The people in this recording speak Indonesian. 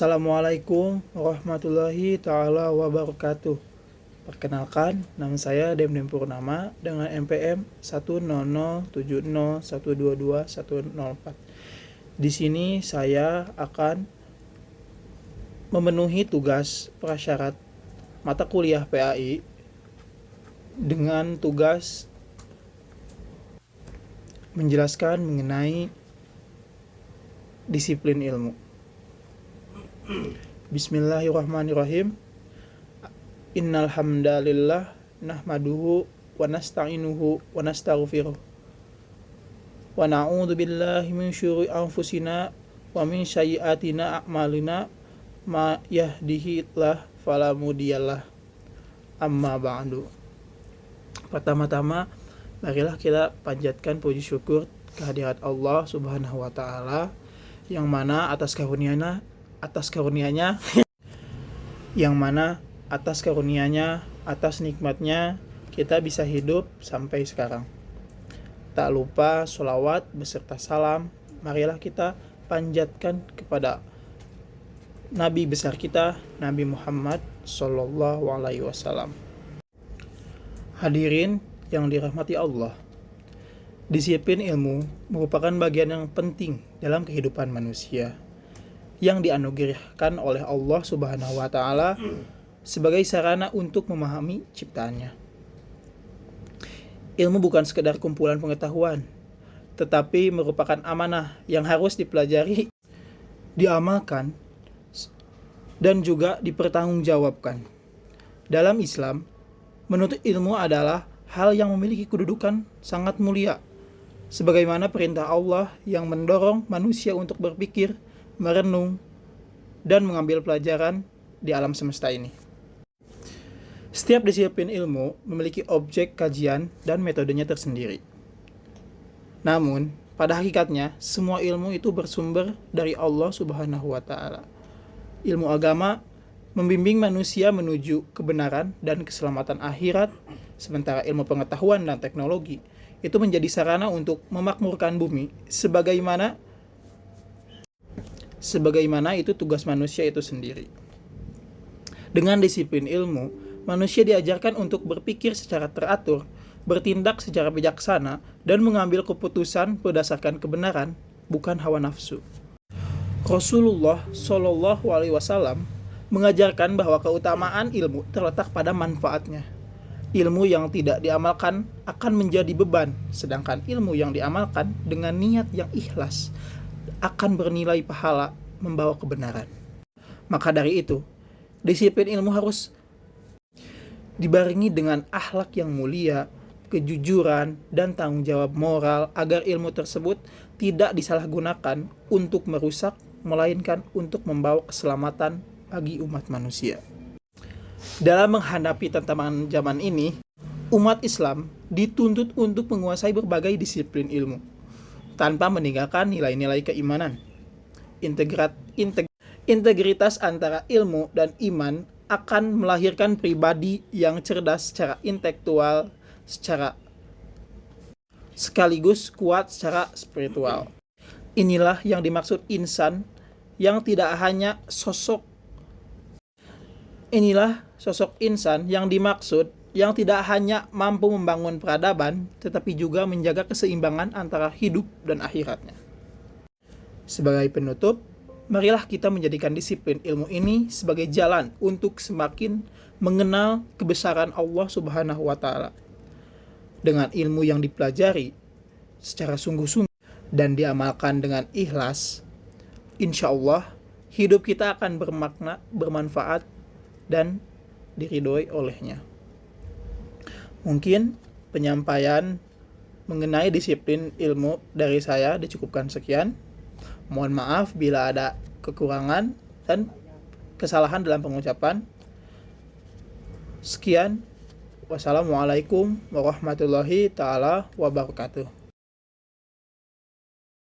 Assalamualaikum warahmatullahi ta'ala wabarakatuh. Perkenalkan, nama saya Demdem Purnama dengan NPM 10070122104. Di sini saya akan memenuhi tugas prasyarat mata kuliah PAI dengan tugas menjelaskan mengenai disiplin ilmu. Bismillahirrahmanirrahim. Innal hamdalillah nahmaduhu wa nasta'inuhu wa nastaghfiruh. Wa na'udzu billahi min syururi anfusina wa min sayyiatina a'malina ma yahdihillahu fala mudhiyalah. Amma ba'du. Pertama-tama marilah kita panjatkan puji syukur kehadirat Allah Subhanahu wa taala yang mana atas karunia-Nya atas nikmatnya kita bisa hidup sampai sekarang. Tak lupa sholawat beserta salam marilah kita panjatkan kepada Nabi besar kita, Nabi Muhammad Sallallahu Alaihi Wasallam. Hadirin yang dirahmati Allah, disiplin ilmu merupakan bagian yang penting dalam kehidupan manusia yang dianugerahkan oleh Allah Subhanahu wa taala sebagai sarana untuk memahami ciptaannya. Ilmu bukan sekedar kumpulan pengetahuan, tetapi merupakan amanah yang harus dipelajari, diamalkan, dan juga dipertanggungjawabkan. Dalam Islam, menuntut ilmu adalah hal yang memiliki kedudukan sangat mulia, sebagaimana perintah Allah yang mendorong manusia untuk berpikir, merenung, dan mengambil pelajaran di alam semesta ini. Setiap disiplin ilmu memiliki objek kajian dan metodenya tersendiri. Namun, pada hakikatnya, semua ilmu itu bersumber dari Allah Subhanahu wa taala. Ilmu agama membimbing manusia menuju kebenaran dan keselamatan akhirat, sementara ilmu pengetahuan dan teknologi itu menjadi sarana untuk memakmurkan bumi sebagaimana itu tugas manusia itu sendiri. Dengan disiplin ilmu, manusia diajarkan untuk berpikir secara teratur, bertindak secara bijaksana, dan mengambil keputusan berdasarkan kebenaran, bukan hawa nafsu. Rasulullah Shallallahu Alaihi Wasallam mengajarkan bahwa keutamaan ilmu terletak pada manfaatnya. Ilmu yang tidak diamalkan akan menjadi beban, sedangkan ilmu yang diamalkan dengan niat yang ikhlas akan bernilai pahala, membawa kebenaran. Maka dari itu, disiplin ilmu harus dibarengi dengan akhlak yang mulia, kejujuran, dan tanggung jawab moral agar ilmu tersebut tidak disalahgunakan untuk merusak, melainkan untuk membawa keselamatan bagi umat manusia. Dalam menghadapi tantangan zaman ini, umat Islam dituntut untuk menguasai berbagai disiplin ilmu tanpa meninggalkan nilai-nilai keimanan. Integritas antara ilmu dan iman akan melahirkan pribadi yang cerdas secara intelektual, sekaligus kuat secara spiritual. Inilah yang dimaksud insan yang tidak hanya sosok insan yang dimaksud yang tidak hanya mampu membangun peradaban, tetapi juga menjaga keseimbangan antara hidup dan akhiratnya. Sebagai penutup, marilah kita menjadikan disiplin ilmu ini sebagai jalan untuk semakin mengenal kebesaran Allah Subhanahu wa taala. Dengan ilmu yang dipelajari secara sungguh-sungguh dan diamalkan dengan ikhlas, insya Allah hidup kita akan bermakna, bermanfaat, dan diridhoi olehnya. Mungkin penyampaian mengenai disiplin ilmu dari saya dicukupkan sekian. Mohon maaf bila ada kekurangan dan kesalahan dalam pengucapan. Sekian. Wassalamualaikum warahmatullahi ta'ala wabarakatuh.